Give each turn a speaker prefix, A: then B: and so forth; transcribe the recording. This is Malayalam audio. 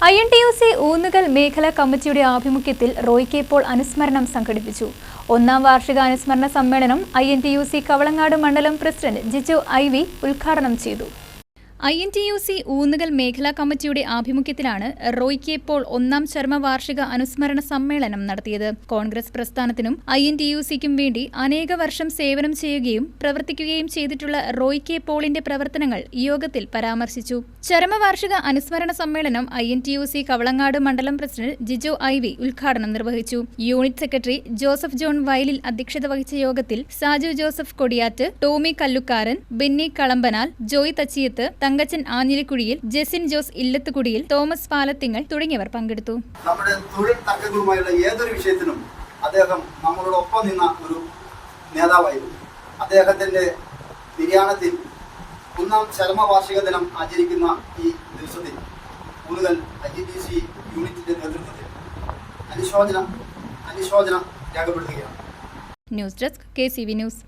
A: INTUC ഊന്നുകൽ മേഖലാ കമ്മിറ്റിയുടെ ആഭിമുഖ്യത്തിൽ റോയ് കെ പോൾ അനുസ്മരണം സംഘടിപ്പിച്ചു. ഒന്നാം വാർഷിക അനുസ്മരണ സമ്മേളനം INTUC കവളങ്ങാട് മണ്ഡലം പ്രസിഡന്റ് ജിജോ IV ഉദ്ഘാടനം ചെയ്തു. INTUC ഊന്നുകൽ മേഖലാ കമ്മിറ്റിയുടെ ആഭിമുഖ്യത്തിലാണ് റോയ് കെ പോൾ ഒന്നാം ചരമവാർഷിക അനുസ്മരണ സമ്മേളനം നടത്തിയത്. കോൺഗ്രസ് പ്രസ്ഥാനത്തിനും INTUCക്കും വേണ്ടി അനേക വർഷം സേവനം ചെയ്യുകയും പ്രവർത്തിക്കുകയും ചെയ്തിട്ടുള്ള റോയ് കെ പോളിന്റെ പ്രവർത്തനങ്ങൾ യോഗത്തിൽ പരാമർശിച്ചു. ചരമവാർഷിക അനുസ്മരണ സമ്മേളനം INTUC കവളങ്ങാട് മണ്ഡലം പ്രസിഡന്റ് ജിജോ IV ഉദ്ഘാടനം നിർവഹിച്ചു. യൂണിറ്റ് സെക്രട്ടറി ജോസഫ് ജോൺ വയലിൽ അധ്യക്ഷത വഹിച്ച യോഗത്തിൽ സാജു ജോസഫ് കൊടിയാറ്റ്, ടോമി കല്ലുക്കാരൻ, ബെന്നി കളമ്പനാൽ, ജോയ് തച്ചിയത്ത്, തങ്കച്ചൻ ആഞ്ഞിലിക്കുഴിയിൽ, ജെസിൻ ജോസ് ഇല്ലത്തുകുടിയിൽ, തോമസ് പാലത്തിങ്ങൽ തുടങ്ങിയവർ പങ്കെടുത്തു.
B: നമ്മുടെ തൊഴിൽ തർക്കങ്ങളുമായുള്ള ഏതൊരു വിഷയത്തിനും അദ്ദേഹം നമ്മളോടൊപ്പം നിന്ന ഒരു നേതാവായിരുന്നു. അദ്ദേഹത്തിന്റെ നിര്യാണത്തിൽ ഒന്നാം ചരമവാർഷിക ദിനം ആചരിക്കുന്ന ഈ ദിവസത്തിൽ ഊന്നുകൽ INTUC യൂണിറ്റിന്റെ നേതൃത്വത്തിൽ അനുശോചനം രേഖപ്പെടുത്തുകയാണ്.
A: News desk KCV news.